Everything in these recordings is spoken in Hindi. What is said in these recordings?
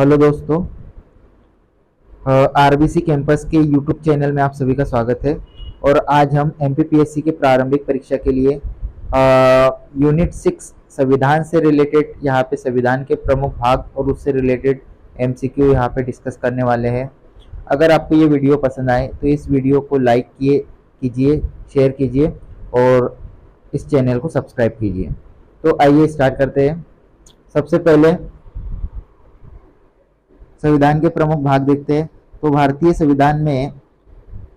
हेलो दोस्तों, आरबीसी कैंपस के यूट्यूब चैनल में आप सभी का स्वागत है। और आज हम एमपीपीएससी की प्रारंभिक परीक्षा के लिए यूनिट 6 संविधान से रिलेटेड, यहाँ पे संविधान के प्रमुख भाग और उससे रिलेटेड एमसीक्यू यहाँ पे डिस्कस करने वाले हैं। अगर आपको ये वीडियो पसंद आए तो इस वीडियो को लाइक कीजिए, शेयर कीजिए और इस चैनल को सब्सक्राइब कीजिए। तो आइए स्टार्ट करते हैं। सबसे पहले संविधान के प्रमुख भाग देखते हैं। तो भारतीय संविधान में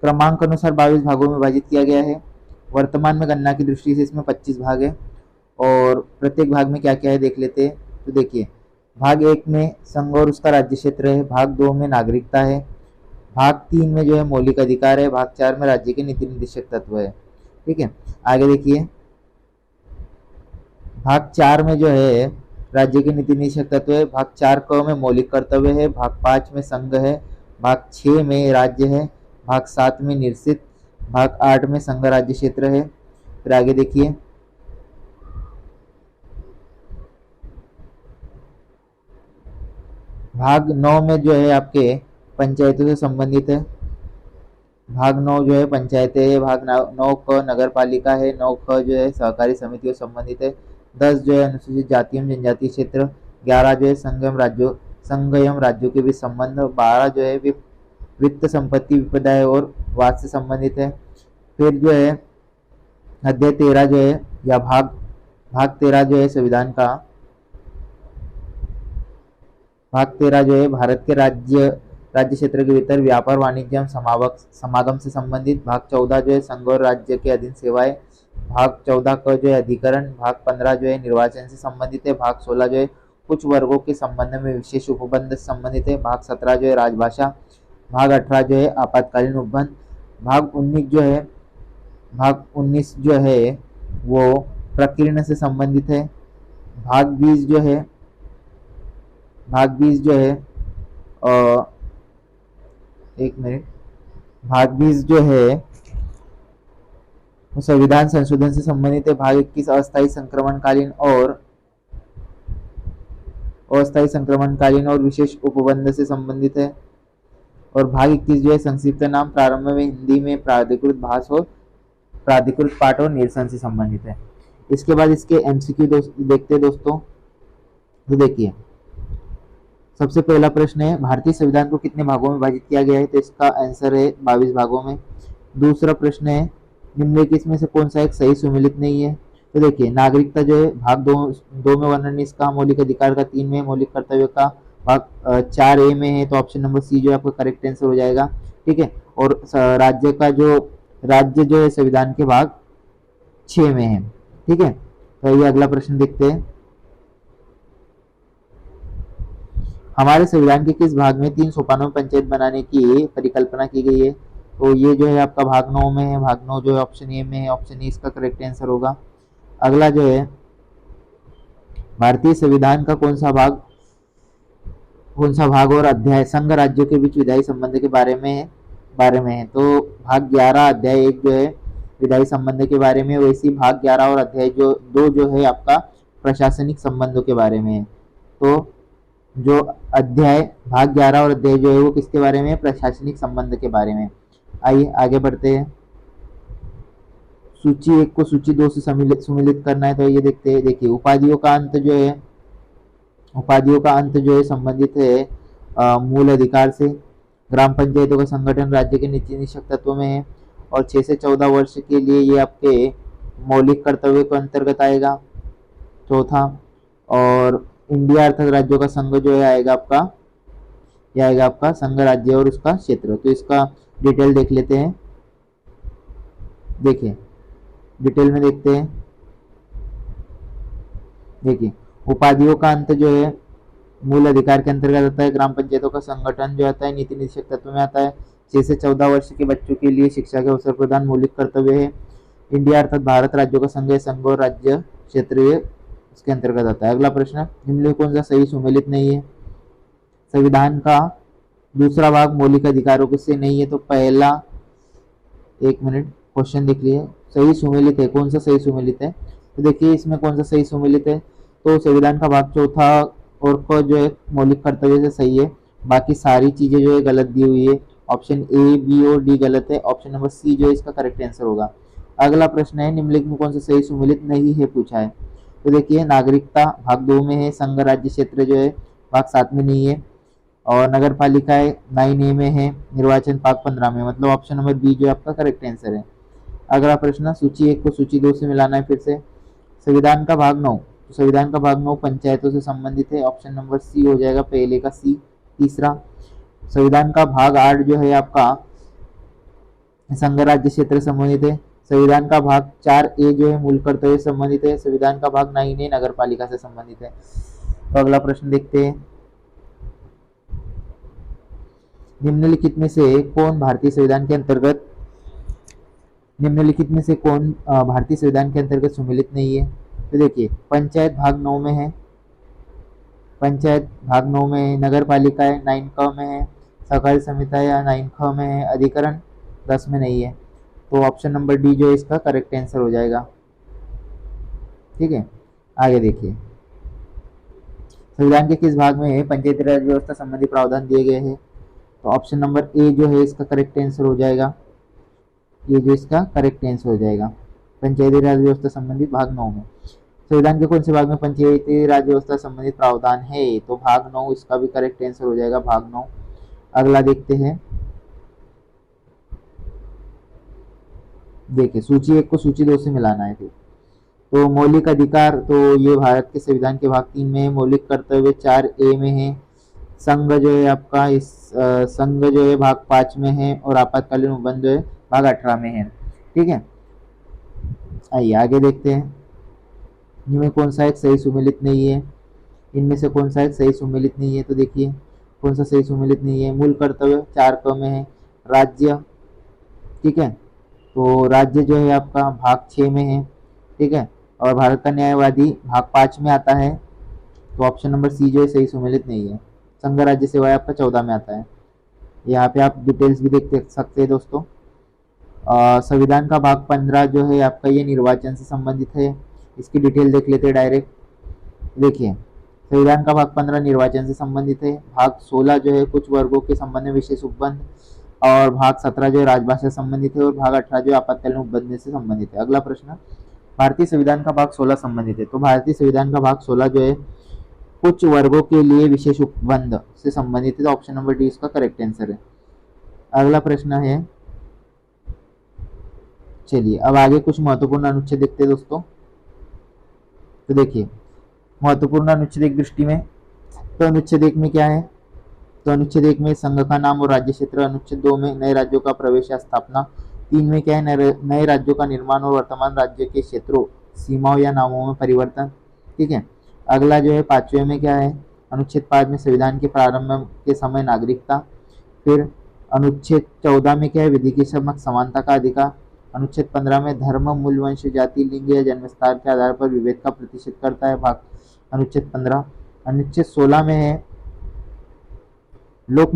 क्रमांक अनुसार 22 भागों में विभाजित किया गया है। वर्तमान में गणना की दृष्टि से इसमें 25 भाग है और प्रत्येक भाग में क्या क्या है देख लेते हैं। तो देखिए, भाग 1 में संघ और उसका राज्य क्षेत्र है, भाग 2 में नागरिकता है, भाग 3 में जो है मौलिक अधिकार है, भाग 4 में राज्य के नीति निर्देशक तत्व है। ठीक है, आगे देखिए, भाग 4 में जो है राज्य के नीति निदेशक तत्व है, भाग 4 क में मौलिक कर्तव्य है, भाग 5 में संघ है, भाग 6 में राज्य है, भाग 7 में निश्चित, भाग 8 में संघ राज्य क्षेत्र है। फिर आगे देखिए, भाग 9 में जो है आपके पंचायतों से संबंधित है। भाग 9 जो है पंचायतें है, भाग 9 क नगर पालिका है, 9 ख जो है सहकारी समितियों से संबंधित है, 10 जो है अनुसूचित जाति एवं जनजातीय क्षेत्र, 11 जो है संघ एवं राज्यों के बीच संबंध, 12 जो है वित्त संपत्ति विपदाएं और वाद से संबंधित है। फिर जो है अध्याय 13 जो है या भाग 13 जो है संविधान का भाग 13 जो है भारत के राज्य क्षेत्र के भीतर व्यापार वाणिज्य एवं समागम से संबंधित, भाग 14 जो है संघ और राज्य के अधीन सेवाएं, भाग 14 का जो है अधिकरण, भाग 15 जो है निर्वाचन से संबंधित है, भाग 16 जो है कुछ वर्गों के संबंध में विशेष उपबंध से संबंधित है, भाग 17 जो है राजभाषा, भाग 18 जो है आपातकालीन उपबंध, भाग 19 जो है वो प्रकीर्ण से संबंधित है, भाग 20 जो है एक मिनट, भाग 20 जो है संविधान संशोधन से संबंधित है, भाग 21 अस्थायी संक्रमणकालीन और विशेष उपबंध से संबंधित है, और भाग 21 जो है संक्षिप्त नाम प्रारंभ में हिंदी में प्राधिकृत पाठ और निरसन से संबंधित है। इसके बाद इसके एमसीक्यू देखते हैं दोस्तों। तो देखिए, सबसे पहला प्रश्न है, भारतीय संविधान को कितने भागों में विभाजित किया गया है? तो इसका आंसर है 22 भागों में। दूसरा प्रश्न है, निम्नलिखित में से कौन सा एक सही सुमेलित नहीं है? तो देखिए, नागरिकता जो है भाग 2 में वर्णन इसका, मौलिक अधिकार का 3 में, मौलिक कर्तव्य का भाग 4A में है, तो ऑप्शन नंबर सी जो है आपका करेक्ट आंसर हो जाएगा। ठीक है, और राज्य जो है संविधान के भाग 6 में है। ठीक है, तो ये अगला प्रश्न देखते हैं। हमारे संविधान के किस भाग में 3 सोपानों में पंचायत बनाने की परिकल्पना की गई है? तो ये जो है आपका भाग 9 में है, भाग 9 जो है ऑप्शन ए में है, ऑप्शन ए इसका करेक्ट आंसर होगा। अगला जो है, भारतीय संविधान का कौन सा भाग और अध्याय संघ राज्यों के बीच विधायी संबंध के बारे में है? तो भाग 11 अध्याय 1 जो है विधायी संबंध के बारे में, वैसे भाग 11 और अध्याय 2 जो है आपका प्रशासनिक संबंधों के बारे में है। तो जो भाग 11 और अध्याय जो है वो किसके बारे में? प्रशासनिक संबंध के बारे में। आइए आगे बढ़ते हैं। सूची 1 को सूची 2 से सुमेलित करना है, तो ये देखते हैं। देखिए, उपाधियों का अंत जो है संबंधित है मूल अधिकार से। ग्राम पंचायतों का संगठन राज्य के नीति निदेशक तत्व में है और 6 से 14 वर्ष के लिए ये आपके मौलिक कर्तव्य के अंतर्गत आएगा। चौथा, और इंडिया अर्थात राज्यों का संघ जो है आएगा आपका संघ राज्य और उसका क्षेत्र। तो इसका डिटेल देख लेते हैं। देखिए, डिटेल में देखते हैं। देखिए, उपाधियों का अंत जो है मूल अधिकार के अंतर्गत आता है। ग्राम पंचायतों का संगठन जो आता है नीति निदेशक तत्व में आता है। 6 से 14 वर्ष के बच्चों के लिए शिक्षा के अवसर प्रदान मौलिक कर्तव्य है। इंडिया अर्थात भारत राज्यों का संघ है, संघ और राज्य क्षेत्रीय इसके अंतर्गत आता है। अगला प्रश्न, निम्न में कौन सा सही सुमेलित नहीं है? संविधान का दूसरा भाग मौलिक अधिकारों से नहीं है, तो पहला, एक मिनट, क्वेश्चन देख लीजिए। सही सुमेलित है, कौन सा सही सुमेलित है? तो देखिए, इसमें कौन सा सही सुमेलित है? तो संविधान का भाग 4 और क जो है मौलिक कर्तव्य से सही है, बाकी सारी चीजें जो है गलत दी हुई है। ऑप्शन ए, बी और डी गलत है, ऑप्शन नंबर सी जो है इसका करेक्ट आंसर होगा। अगला प्रश्न है, निम्नलिखित में कौन सा सही सुमेलित नहीं है पूछा है। तो देखिए, नागरिकता भाग 2 में है, संघ राज्य क्षेत्र जो है भाग 7 में नहीं है, और नगर पालिकाएं 9A में है, निर्वाचन भाग 15 में, मतलब ऑप्शन नंबर बी जो आपका करेक्ट आंसर है। अगला प्रश्न, सूची 1 को सूची 2 से मिलाना है फिर से। संविधान का भाग 9, तो संविधान का भाग 9 पंचायतों से संबंधित है, ऑप्शन नंबर सी हो जाएगा, पहले का सी। तीसरा, संविधान का भाग 8 जो है आपका संघ राज्य क्षेत्र से संबंधित है। संविधान का भाग 4A जो है मूल कर्तव्य से संबंधित है। संविधान का भाग 9A नगर पालिका से संबंधित है। तो अगला प्रश्न देखते हैं, निम्नलिखित में से कौन भारतीय संविधान के अंतर्गत भारतीय संविधान के अंतर्गत सम्मिलित नहीं है। तो देखिए, पंचायत भाग 9 में है, पंचायत भाग 9 में है, नगर पालिकाएं 9क में है, सहकारी समितियां 9ख में है, अधिकरण 10 में नहीं है। तो ऑप्शन नंबर डी जो है इसका करेक्ट आंसर हो जाएगा। ठीक है, आगे देखिए, संविधान के किस भाग में पंचायती राज व्यवस्था संबंधी प्रावधान दिए गए हैं। तो ऑप्शन नंबर ए जो है इसका करेक्ट आंसर हो जाएगा, ये जो इसका करेक्ट आंसर हो जाएगा, पंचायती राज व्यवस्था संबंधित भाग 9 में। संविधान के कौन से भाग में पंचायती राज व्यवस्था संबंधित प्रावधान है। तो भाग 9 इसका भी करेक्ट आंसर हो जाएगा, भाग 9। अगला देखते हैं, देखिए सूची 1 को सूची 2 से मिलाना है फिर। तो मौलिक अधिकार, तो ये भारत के संविधान के भाग 3 में है, मौलिक कर्तव्य 4A में है, संघ जो है आपका संघ जो है भाग 5 में है, और आपातकालीन उपबंध जो है भाग 18 में है। ठीक है, आइए आगे देखते हैं, इनमें कौन सा एक सही सुमेलित नहीं है, इनमें से कौन सा एक सही सुमेलित नहीं है। तो देखिए, कौन सा सही सुमेलित नहीं है, मूल कर्तव्य 4क में है, राज्य, ठीक है, तो राज्य जो है आपका भाग 6 में है, ठीक है, और भारत का न्यायवादी भाग 5 में आता है। तो ऑप्शन नंबर सी जो है सही सुमेलित नहीं है। संघ राज्य सेवाएं आपका 14 में आता है। यहाँ पे आप डिटेल्स भी देख सकते हैं दोस्तों। संविधान का भाग 15 जो है आपका ये निर्वाचन से संबंधित है, इसकी डिटेल देख लेते हैं डायरेक्ट। देखिए, संविधान का भाग 15 निर्वाचन से संबंधित है, भाग 16 जो है कुछ वर्गों के संबंध में विशेष उपबंध, और भाग 17 जो है राजभाषा से संबंधित है, और भाग 18 जो आपातकालीन उपबंध से संबंधित है। अगला प्रश्न, भारतीय संविधान का भाग 16 संबंधित है। तो भारतीय संविधान का भाग 16 जो है कुछ वर्गों के लिए विशेष उपबंध से संबंधित है। तो ऑप्शन नंबर डी इसका करेक्ट आंसर है। अगला प्रश्न है, चलिए अब आगे कुछ महत्वपूर्ण अनुच्छेद देखते हैं दोस्तों। तो देखिए, महत्वपूर्ण अनुच्छेद एक दृष्टि में, तो अनुच्छेद 1 में क्या है। तो अनुच्छेद 1 में संघ का नाम और राज्य क्षेत्र, अनुच्छेद 2 में नए राज्यों का प्रवेश या स्थापना, 3 में क्या है, नए राज्यों का निर्माण और वर्तमान राज्य के क्षेत्रों, सीमाओं या नामों में परिवर्तन। ठीक है, अगला जो है 5वें में क्या है, अनुच्छेद 5 में संविधान के प्रारंभ के समय नागरिकता। फिर अनुच्छेद 14 में क्या है, विधि की समक्ष समानता का अधिकार। अनुच्छेद 15 में धर्म, मूल, वंश, जाति, लिंग या जन्मस्थान के आधार पर विभेद का प्रतिषेध करता है, भाग अनुच्छेद 15। अनुच्छेद 16 में है लोक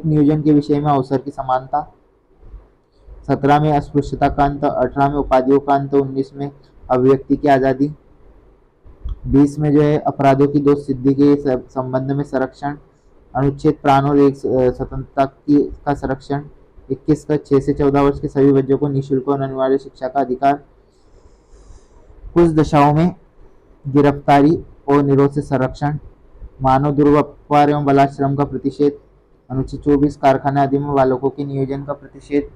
नियोजन के विषय में अवसर की समानता। 17 में अस्पृश्यता का अंत, 18 में उपाधियों का अंत, 19 में अभिव्यक्ति की आज़ादी, 20 में जो है अपराधों की दोष सिद्धि के संबंध में संरक्षण, अनुच्छेद प्राण और एक स्वतंत्रता का संरक्षण, 21 का 6 से 14 वर्ष के सभी बच्चों को निःशुल्क और अनिवार्य शिक्षा का अधिकार, कुछ दशाओं में गिरफ्तारी और निरोध से संरक्षण, मानव दुर्व्यवहार एवं बलात्श्रम का प्रतिषेध, अनुच्छेद 24 कारखाना आदि में बालकों के नियोजन का प्रतिषेध,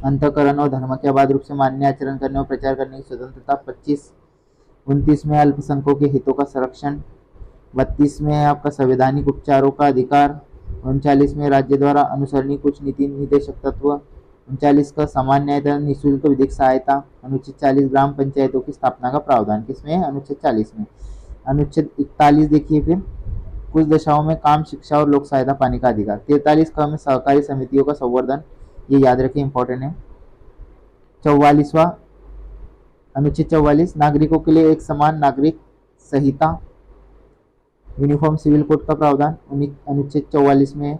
अंतःकरण और धर्म के अबाध रूप से मान्य आचरण करने और प्रचार करने की स्वतंत्रता, 25। 29 में अल्पसंख्यकों के हितों का संरक्षण, 32 में है आपका संवैधानिक उपचारों का अधिकार, 39 में राज्य द्वारा अनुसरणीय कुछ नीति निर्देशक तत्व, 39 का सामान्य न्याय निःशुल्क विधिक सहायता, अनुच्छेद 40 ग्राम पंचायतों की स्थापना का प्रावधान किसमें है, अनुच्छेद 40 में। अनुच्छेद 41 देखिए, फिर कुछ दशाओं में काम, शिक्षा और लोक सहायता पाने का अधिकार। 43 का में सहकारी समितियों का संवर्धन, ये याद रखें, इंपॉर्टेंट है। 44वां अनुच्छेद 44 नागरिकों के लिए एक समान नागरिक संहिता, यूनिफॉर्म सिविल कोड का प्रावधान अनुच्छेद 44 में है।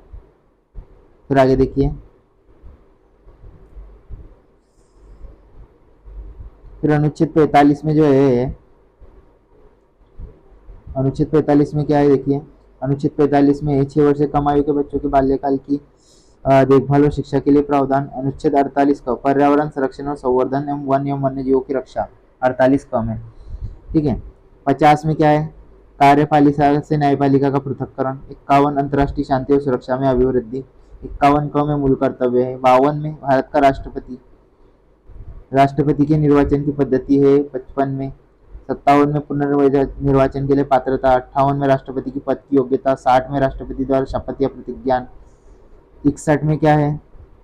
फिर आगे देखिए, फिर अनुच्छेद 45 में जो है अनुच्छेद 45 में क्या है देखिए, अनुच्छेद 45 में 6 वर्ष से कम आयु के बच्चों के बाल्यकाल की देखभाल और शिक्षा के लिए प्रावधान। अनुच्छेद 48 का पर्यावरण संरक्षण और संवर्धन एवं वन एवं वन्य जीवों की रक्षा 48 कम है, ठीक है। 50 में क्या है, कार्यपालिका से न्यायपालिका का पृथक्करण। 51 अंतर्राष्ट्रीय शांति और सुरक्षा में अभिवृद्धि। 51 क में मूल कर्तव्य है। 52 में भारत का राष्ट्रपति के निर्वाचन की पद्धति है। 55 में 57 में पुनर्निर्वाचन के लिए पात्रता। 58 में राष्ट्रपति की पद की योग्यता। 60 में राष्ट्रपति द्वारा शपथ या प्रतिज्ञान। 61 में क्या है,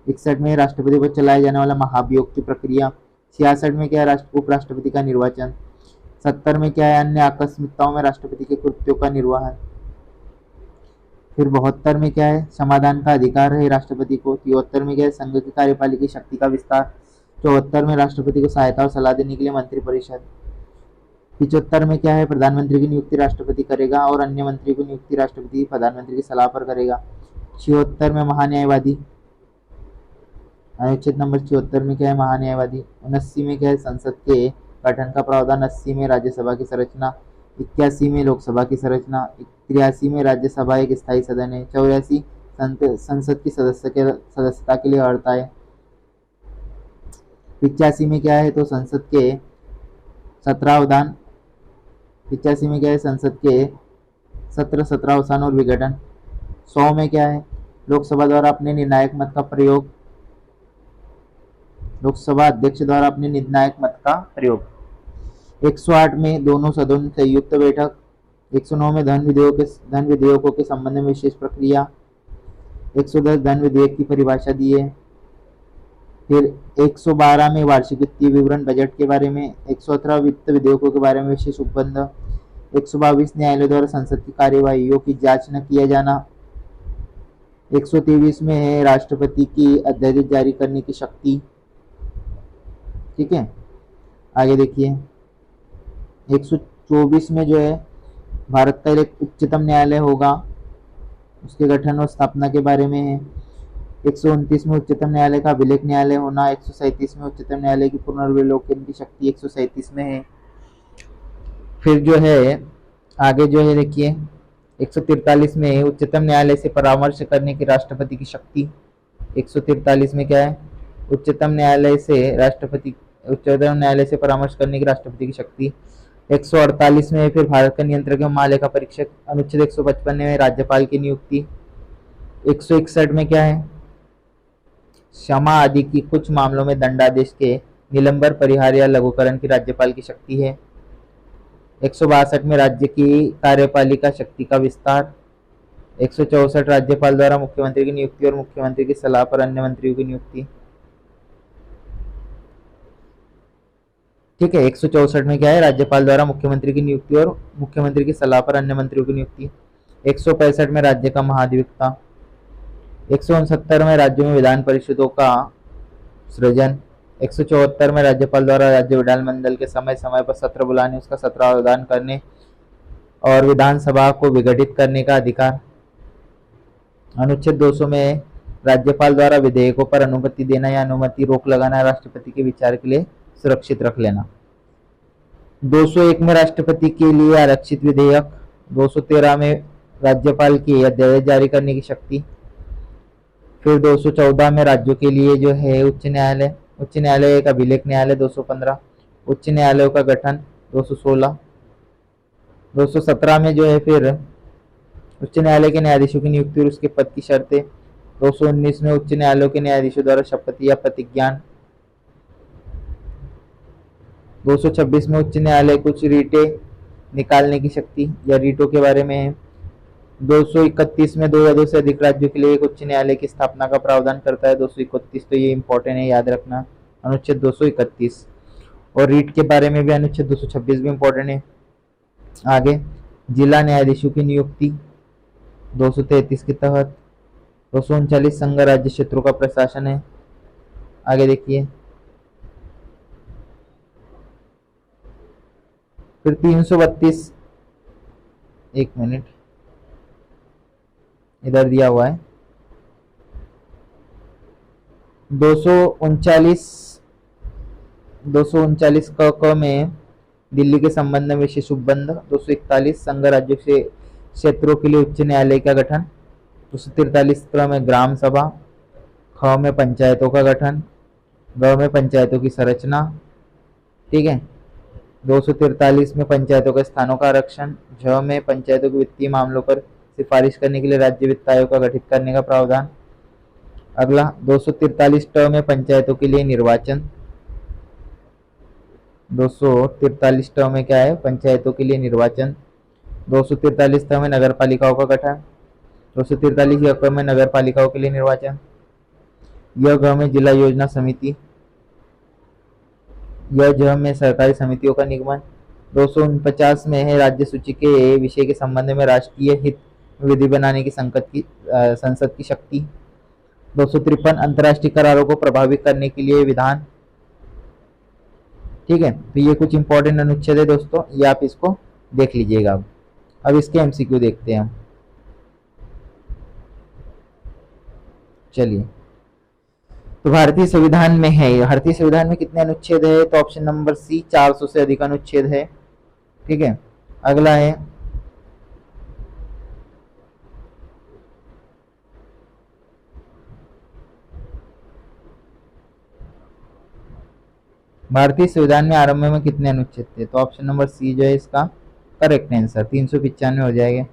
61 में राष्ट्रपति पर चलाया जाने वाला महाभियोग की प्रक्रिया। 66 में क्या है, उपराष्ट्रपति का निर्वाचन। 70 में क्या है, अन्य आकस्मिकताओं में राष्ट्रपति के कृत्यों का निर्वहन। फिर 72 में क्या है, समाधान का अधिकार है राष्ट्रपति को। 73 में क्या है, संघ की कार्यपालिका शक्ति का विस्तार। 74 में राष्ट्रपति को सहायता और सलाह देने के लिए मंत्रिपरिषद। 75 में क्या है, प्रधानमंत्री की नियुक्ति राष्ट्रपति करेगा और अन्य मंत्री की नियुक्ति राष्ट्रपति प्रधानमंत्री की सलाह पर करेगा। 76 में महान्यायवादी, अनुच्छेद नंबर 76 में क्या है, महान्यायवादी। 79 में क्या है, संसद के गठन का प्रावधान। 80 में राज्यसभा की संरचना। 81 में लोकसभा की संरचना। 83 में राज्यसभा एक स्थायी सदन है। 84 संसद की सदस्यता के लिए अर्हता है। 85 में क्या है, तो संसद के 17 अवधान। 85 में क्या है, संसद के 17 अवसान और विघटन। 100 में क्या है, लोकसभा द्वारा अपने निर्णायक मत का प्रयोग। लोकसभा अध्यक्ष द्वारा अपने निर्णायक मत का प्रयोग। 108 में दोनों सदनों की संयुक्त बैठक। 109 में धन विधेयकों के संबंध में विशेष प्रक्रिया। 110 धन विधेयक की परिभाषा दी है। फिर 112 में वार्षिक वित्तीय विवरण बजट के बारे में। 118 वित्त विधेयकों के बारे में विशेष उपबंध। 122 न्यायालय द्वारा संसद की कार्यवाहियों की जांच न किया जाना। 123 में है राष्ट्रपति की अध्यादेश जारी करने की शक्ति, ठीक है। आगे देखिए 124 में जो है भारत का एक उच्चतम न्यायालय होगा, उसके गठन और स्थापना के बारे में है। 129 में उच्चतम न्यायालय का अभिलेख न्यायालय होना। 137 में उच्चतम न्यायालय की पुनर्विलोकन की शक्ति 137 में है। फिर जो है आगे जो है देखिए 143 में उच्चतम न्यायालय से परामर्श करने की राष्ट्रपति की शक्ति। 143 में क्या है, उच्चतम न्यायालय से परामर्श करने की राष्ट्रपति की शक्ति। 148 में फिर भारत का नियंत्रक एवं महालेखा परीक्षक। अनुच्छेद 155 में राज्यपाल की नियुक्ति। 161 में क्या है, क्षमा आदि की कुछ मामलों में दंडादेश के निलंबन, परिहार या लघुकरण की राज्यपाल की शक्ति है। 162 में राज्य की कार्यपालिका शक्ति का विस्तार। 164 राज्यपाल द्वारा मुख्यमंत्री की नियुक्ति और मुख्यमंत्री की सलाह पर अन्य मंत्रियों की नियुक्ति, ठीक है। 164 में क्या है, राज्यपाल द्वारा मुख्यमंत्री की नियुक्ति और मुख्यमंत्री की सलाह पर अन्य मंत्रियों की नियुक्ति। 165 में राज्य का महाधिवक्ता। 169 में राज्यों में विधान परिषदों का सृजन। 174 में राज्यपाल द्वारा राज्य विधानमंडल के समय समय पर सत्र बुलाने, उसका सत्रावधान करने और विधानसभा को विघटित करने का अधिकार। अनुच्छेद 200 में राज्यपाल द्वारा विधेयकों पर अनुमति देना या अनुमति रोक लगाना राष्ट्रपति के विचार के लिए सुरक्षित रख लेना। 201 में राष्ट्रपति के लिए आरक्षित विधेयक। 213 में राज्यपाल की अध्यादेश जारी करने की शक्ति। फिर 214 में राज्यों के लिए जो है उच्च न्यायालय एक अभिलेख न्यायालय। 215 उच्च न्यायालयों का गठन। 216 217 में जो है फिर उच्च न्यायालय के न्यायाधीशों की नियुक्ति और उसके पद की शर्तें। 219 में उच्च न्यायालयों के न्यायाधीशों द्वारा शपथ या प्रतिज्ञान। 226 में उच्च न्यायालय कुछ रीटें निकालने की शक्ति या रीटों के बारे में है। 231 में 2 या 2 से अधिक राज्यों के लिए एक उच्च न्यायालय की स्थापना का प्रावधान करता है। 231 तो ये इंपॉर्टेंट है, याद रखना, अनुच्छेद 231। और रीट के बारे में भी अनुच्छेद 226 भी इंपॉर्टेंट है। आगे जिला न्यायाधीशों की नियुक्ति 233 के तहत। 239 संघ राज्य क्षेत्रों का प्रशासन है। आगे देखिए फिर 332, एक मिनट इधर दिया हुआ है, 239 क में दिल्ली के संबंध में विशेष उपबंध। 241 संघ राज्यों से क्षेत्रों के लिए उच्च न्यायालय का गठन। 243 में ग्राम सभा। ख में पंचायतों का गठन। ग में पंचायतों की संरचना। ठीक है। 243 में पंचायतों के स्थानों का आरक्षण। झ में पंचायतों के वित्तीय मामलों पर सिफारिश करने के लिए राज्य वित्त आयोग का गठित करने का प्रावधान। अगला 243 में पंचायतों के लिए निर्वाचन। 243 में क्या है, पंचायतों के लिए निर्वाचन। 243 में नगर पालिकाओं का गठन। 243 य में नगर पालिकाओं के लिए निर्वाचन। य ग में जिला योजना समिति। य ज में सरकारी समितियों का निगमन। 249 में है राज्य सूची के विषय के संबंध में राष्ट्रीय हित विधि बनाने की संसद की शक्ति। 253 अंतर्राष्ट्रीय करारों को प्रभावित करने के लिए विधान। ठीक है, तो ये कुछ इंपॉर्टेंट अनुच्छेद है दोस्तों, ये आप इसको देख लीजिएगा। अब इसके एमसीक्यू देखते हैं हम। चलिए, तो भारतीय संविधान में है, भारतीय संविधान में कितने अनुच्छेद है, तो ऑप्शन नंबर सी 400 से अधिक अनुच्छेद है। ठीक है, अगला है भारतीय संविधान में आरंभ में कितने अनुच्छेद थे, तो ऑप्शन नंबर सी जो है इसका करेक्ट आंसर 395 हो जाएगा।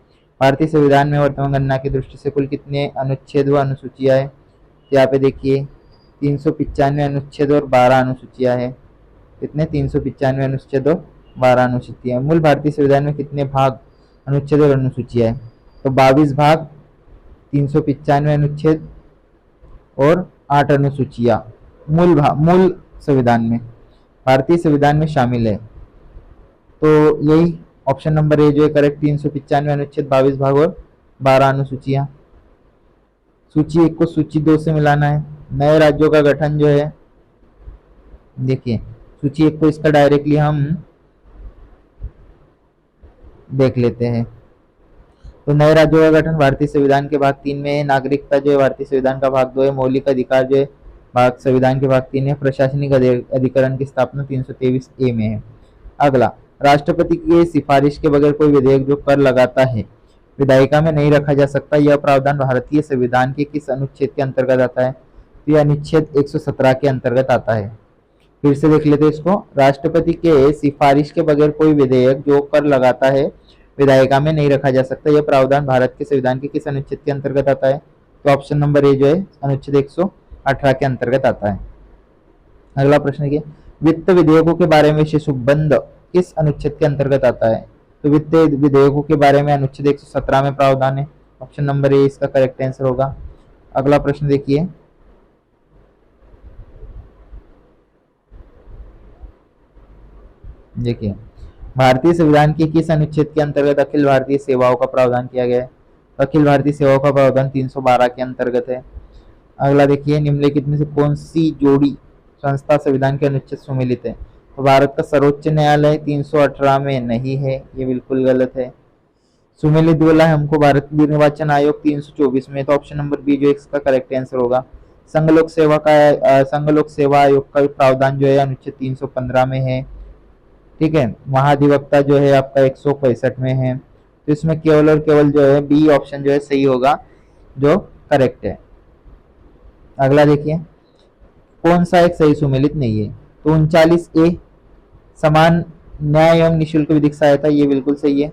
भारतीय संविधान में वर्तमान गणना की दृष्टि से कुल कितने अनुच्छेद व अनुसूचियां है, यहाँ पे देखिए 395 अनुच्छेद और 12 अनुसूचियां है। कितने, 395 अनुच्छेद और 12 अनुसूचियां। मूल भारतीय संविधान में कितने भाग, अनुच्छेद और अनुसूचियां है, तो 22 भाग, 395 अनुच्छेद और 8 अनुसूचियां मूल संविधान में, भारतीय संविधान में शामिल है। तो यही ऑप्शन नंबर ए जो है करेक्ट, 395 अनुच्छेद, 22 भाग और 12 अनुसूचियां। सूची 1 को सूची 2 से मिलाना है। नए राज्यों का गठन जो है, देखिए सूची 1 को इसका डायरेक्टली हम देख लेते हैं। तो नए राज्यों का गठन भारतीय संविधान के भाग 3 में है। नागरिकता जो है भारतीय संविधान का भाग 2 है। मौलिक अधिकार जो है भाग संविधान के भाग 3 है। प्रशासनिक अधिकरण की स्थापना 323 ए में है। अगला, राष्ट्रपति की सिफारिश के बगैर कोई विधेयक जो कर लगाता है विधायिका में नहीं रखा जा सकता, यह प्रावधान भारतीय संविधान के किस अनुच्छेद के अंतर्गत आता है, तो यह अनुच्छेद 117 के अंतर्गत आता है। फिर से देख लेते हैं इसको, राष्ट्रपति के सिफारिश के बगैर कोई विधेयक जो कर लगाता है विधायिका में नहीं रखा जा सकता, यह प्रावधान भारत के संविधान के किस अनुच्छेद के अंतर्गत आता है, तो ऑप्शन नंबर ए जो है अनुच्छेद 118 के अंतर्गत आता है। अगला प्रश्न है, वित्त विधेयकों के बारे में विशेष उपबंध किस अनुच्छेद के अंतर्गत आता है, तो वित्त विधेयकों के बारे में अनुच्छेद 117 में प्रावधान है। ऑप्शन नंबर ए इसका करेक्ट आंसर होगा। अगला प्रश्न देखिए, भारतीय संविधान के किस अनुच्छेद के अंतर्गत अखिल भारतीय सेवाओं का प्रावधान किया गया है, तो अखिल भारतीय सेवाओं का प्रावधान 312 के अंतर्गत है। अगला देखिए, निम्नलिखित में से कौन सी जोड़ी संस्था संविधान के अनुच्छेद सुमेलित है, तो भारत का सर्वोच्च न्यायालय 318 में नहीं है, ये बिल्कुल गलत है। सुमेलित बोला है हमको भारत निर्वाचन आयोग 324 में, तो ऑप्शन नंबर बी जो इसका करेक्ट आंसर होगा। संघ लोक सेवा आयोग का प्रावधान जो है अनुच्छेद 315 में है। ठीक है, महाधिवक्ता जो है आपका 165 में है। तो इसमें केवल और केवल जो है बी ऑप्शन जो है सही होगा, जो करेक्ट है। अगला देखिए, कौन सा एक सही सुमेलित नहीं है, तो 39A समान न्याय एवं निःशुल्क विधिक सहायता, ये बिल्कुल सही है।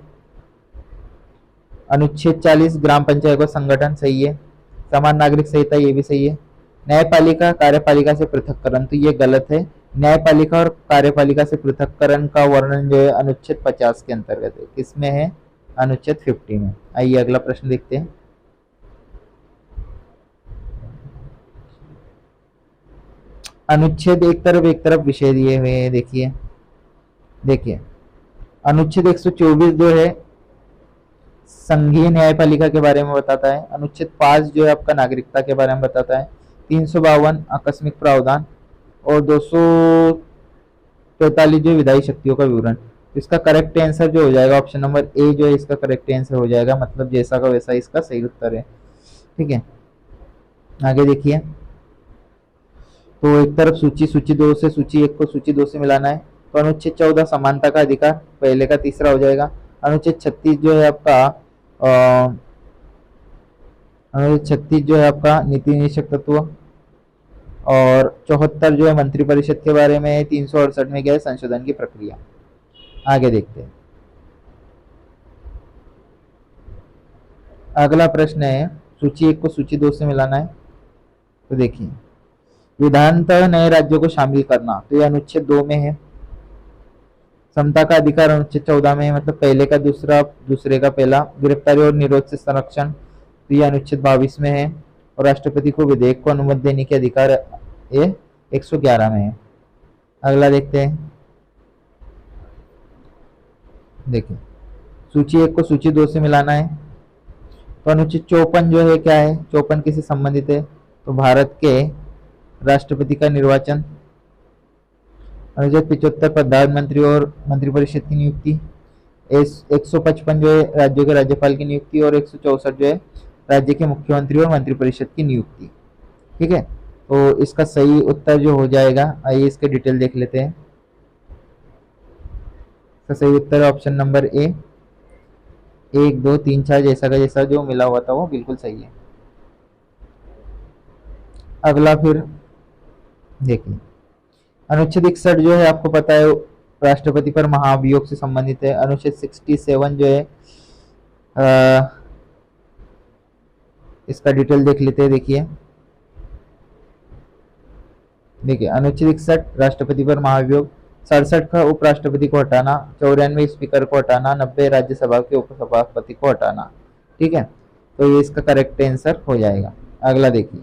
अनुच्छेद 40 ग्राम पंचायत का संगठन सही है। समान नागरिक संहिता, ये भी सही है। न्यायपालिका कार्यपालिका से पृथककरण, तो ये गलत है। न्यायपालिका और कार्यपालिका से पृथककरण का वर्णन जो है अनुच्छेद 50 के अंतर्गत है। किसमें है, अनुच्छेद 50 में। आइए अगला प्रश्न देखते हैं। अनुच्छेद एक तरफ विषय दिए हुए हैं। देखिए अनुच्छेद 124 जो है संघीय न्यायपालिका के बारे में बताता है। अनुच्छेद 5 जो है आपका नागरिकता के बारे में बताता है। 352 आकस्मिक प्रावधान और 243 जो विधायी शक्तियों का विवरण। इसका करेक्ट आंसर जो हो जाएगा ऑप्शन नंबर ए जो है इसका करेक्ट आंसर हो जाएगा, मतलब जैसा का वैसा इसका सही उत्तर है। ठीक है, आगे देखिए, तो एक तरफ सूची 2 से सूची 1 को सूची 2 से मिलाना है, तो अनुच्छेद 14 समानता का अधिकार पहले का तीसरा हो जाएगा। अनुच्छेद 36 जो है आपका अनुच्छेद 36 जो है आपका नीति निषेध तत्व, और 74 जो है मंत्रिपरिषद के बारे में, 368 में क्या है संशोधन की प्रक्रिया। आगे देखते हैं। अगला प्रश्न है सूची 1 को सूची 2 से मिलाना है। तो देखिए, विधानतः नए राज्यों को शामिल करना, तो ये अनुच्छेद 2 में है। समता का अधिकार अनुच्छेद 14 में है, मतलब पहले का दूसरा, दूसरे का पहला। गिरफ्तारी और निरोध से संरक्षण, तो ये अनुच्छेद 22 में है। और राष्ट्रपति को विधेयक को अनुमति देने के अधिकार ये 111 में है। अगला देखते हैं। देखिए, सूची 1 को सूची 2 से मिलाना है। तो अनुच्छेद 54 जो है क्या है, 54 किससे संबंधित है, तो भारत के राष्ट्रपति का निर्वाचन। अनुच्छेद 75 प्रधानमंत्री और मंत्रिपरिषद की नियुक्ति। 155 जो है राज्यों के राज्यपाल की नियुक्ति, और 164 जो है राज्य के मुख्यमंत्री और मंत्रिपरिषद की नियुक्ति। ठीक है, तो इसका सही उत्तर जो हो जाएगा, आइए इसके डिटेल देख लेते हैं। इसका सही उत्तर है ऑप्शन नंबर ए, 1 2 3 4 जैसा का जैसा जो मिला हुआ था वो बिल्कुल सही है। अगला फिर देखिए, अनुच्छेद 61 जो है आपको पता है राष्ट्रपति पर महाभियोग से संबंधित है। अनुच्छेद 67 जो है इसका डिटेल देख लेते हैं। देखिए, अनुच्छेद 61 राष्ट्रपति पर महाभियोग, 67 का उपराष्ट्रपति को हटाना, 94 स्पीकर को हटाना, 90 राज्यसभा के उपसभापति को हटाना। ठीक है, तो ये इसका करेक्ट आंसर हो जाएगा। अगला देखिए,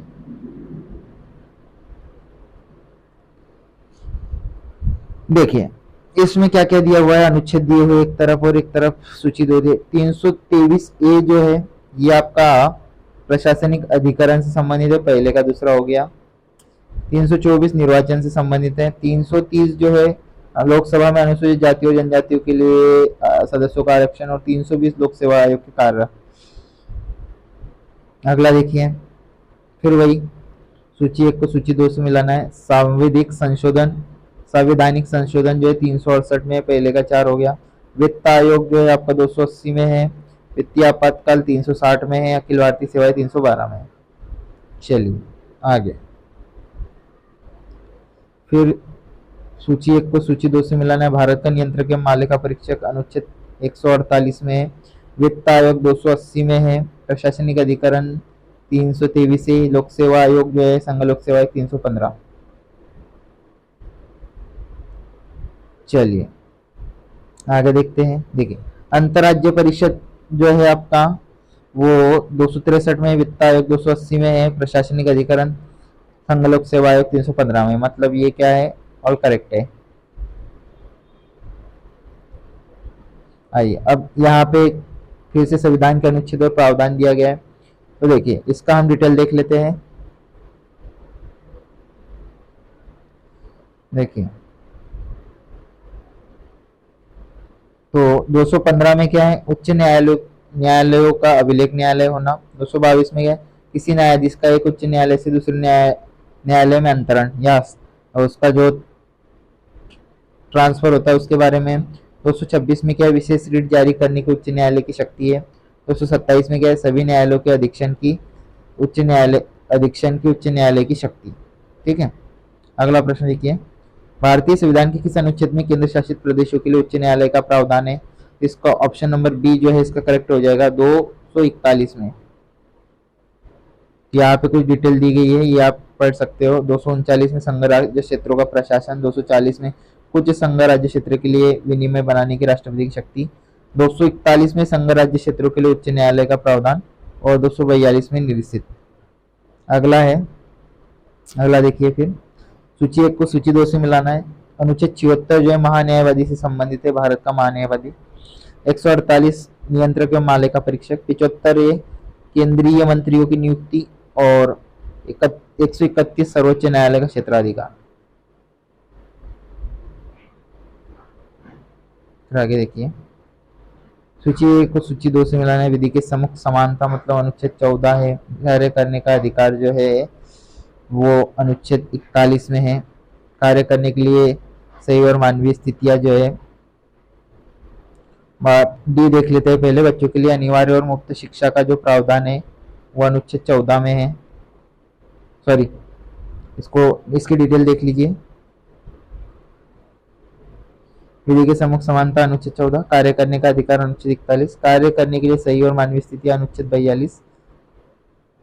इसमें क्या क्या दिया हुआ है, अनुच्छेद दिए हुए एक तरफ और एक तरफ सूची दे दी। 323 ए जो है ये आपका प्रशासनिक अधिकरण से संबंधित है, पहले का दूसरा हो गया। 324 निर्वाचन से संबंधित है। 330 जो है लोकसभा में अनुसूचित जातियों और जनजातियों के लिए सदस्यों का आरक्षण, और 320 लोक सेवा आयोग के कार्य। अगला देखिए, फिर वही सूची 1 को सूची 2 से मिलाना है। संवैधानिक संशोधन जो है 368 में, पहले का 4 हो गया। वित्त आयोग जो है आपका 280 में है। वित्तीय आपातकाल 360 में है। अखिल भारतीय सेवाएं 312 में है। चलिए आगे, फिर सूची 1 को सूची 2 से मिलाना है। भारत का नियंत्रक एवं मालिका परीक्षक अनुच्छेद 148 में है। वित्त आयोग 280 में है। प्रशासनिक अधिकरण 323 से। लोक सेवा आयोग जो है संघ लोक सेवा 315। चलिए आगे देखते हैं। देखिए, अंतरराज्य परिषद जो है आपका वो 263 में, वित्त आयोग 280 में है। प्रशासनिक अधिकरण संघ लोक सेवा आयोग 315 में, मतलब ये क्या है, ऑल करेक्ट है। आइए, अब यहाँ पे फिर से संविधान के अनुच्छेद और प्रावधान दिया गया है, तो देखिए इसका हम डिटेल देख लेते हैं। देखिए, तो 215 में क्या है, उच्च न्यायालयों का अभिलेख न्यायालय होना। 222 में क्या है, किसी न्यायाधीश का एक उच्च न्यायालय से दूसरे न्यायालय में अंतरण या उसका जो ट्रांसफर होता है उसके बारे में। 226 में क्या है, विशेष रिट जारी करने की उच्च न्यायालय की शक्ति है। 227 में क्या है, सभी न्यायालयों के अधीक्षण की उच्च न्यायालय की शक्ति। ठीक है, अगला प्रश्न देखिए, भारतीय संविधान के किस अनुच्छेद में केंद्र शासित प्रदेशों के लिए उच्च न्यायालय का प्रावधान है। इसका ऑप्शन नंबर बी जो है इसका करेक्ट हो जाएगा, 241 में। यहाँ पे कुछ डिटेल दी गई है, ये आप पढ़ सकते हो। 239 में संघ राज्य क्षेत्रों का प्रशासन। 240 में कुछ संघ राज्य क्षेत्र के लिए विनिमय बनाने की राष्ट्रपति की शक्ति। 241 में संघ राज्य क्षेत्रों के लिए उच्च न्यायालय का प्रावधान, और 242 में निरसित। अगला देखिए, फिर सूची 1 को सूची 2 से मिलाना है। अनुच्छेद 74 जो है महान्यायवादी से संबंधित है, भारत का महान्यायवादी। 148 नियंत्रक एवं मालिका परीक्षक। 75 केंद्रीय मंत्रियों की नियुक्ति, और 131 सर्वोच्च न्यायालय का क्षेत्राधिकार। आगे देखिए, सूची 1 को सूची 2 से मिलाना है। विधि के सम्मुख समानता, मतलब अनुच्छेद 14 है। कार्य करने का अधिकार जो है वो अनुच्छेद 41 में है। कार्य करने के लिए सही और मानवीय स्थितियां जो है। डी देख लेते हैं पहले। बच्चों के लिए अनिवार्य और मुफ्त शिक्षा का जो प्रावधान है वो अनुच्छेद 14 में है। सॉरी, इसकी डिटेल देख लीजिए। विधि के सम्मुख समानता अनुच्छेद 14, कार्य करने का अधिकार अनुच्छेद 41, कार्य करने के लिए सही और मानवीय स्थिति अनुच्छेद 42,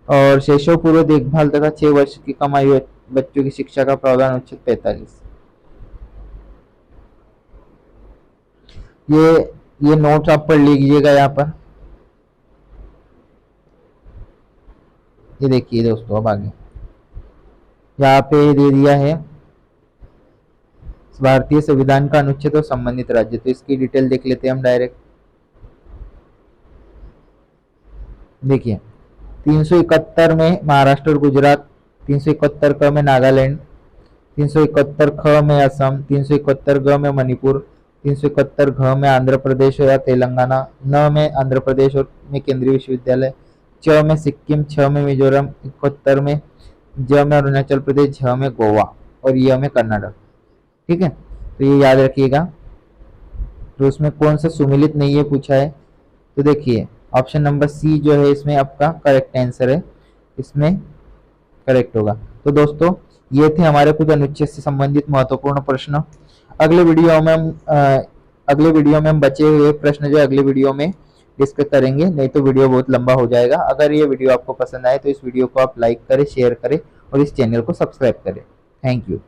और शैशव पूर्व देखभाल तथा 6 वर्ष की कम आयु बच्चों की शिक्षा का प्रावधान अनुच्छेद 45। ये नोट्स आप पढ़ लीजिएगा यहाँ पर। ये देखिए दोस्तों, अब आगे यहाँ पे दे दिया है भारतीय संविधान का अनुच्छेद और संबंधित राज्य। तो इसकी डिटेल देख लेते हैं हम डायरेक्ट। देखिए 371 में महाराष्ट्र और गुजरात, 371 क में नागालैंड, 371 ख में असम, 371 ग में मणिपुर, 371 घ में आंध्र प्रदेश या तेलंगाना, न में आंध्र प्रदेश और में केंद्रीय विश्वविद्यालय, च में सिक्किम, छ में मिजोरम, 71 में ज में अरुणाचल प्रदेश, झ में गोवा और य में कर्नाटक। ठीक है, तो ये याद रखिएगा। तो उसमें कौन सा सुमिलित नहीं है पूछा है, तो देखिए ऑप्शन नंबर सी जो है इसमें आपका करेक्ट आंसर है, इसमें करेक्ट होगा। तो दोस्तों ये थे हमारे कुछ अनुच्छेद से संबंधित महत्वपूर्ण प्रश्न। अगले वीडियो में हम बचे हुए प्रश्न जो अगले वीडियो में डिस्कस करेंगे, नहीं तो वीडियो बहुत लंबा हो जाएगा। अगर ये वीडियो आपको पसंद आए तो इस वीडियो को आप लाइक करें, शेयर करें और इस चैनल को सब्सक्राइब करें। Thank you.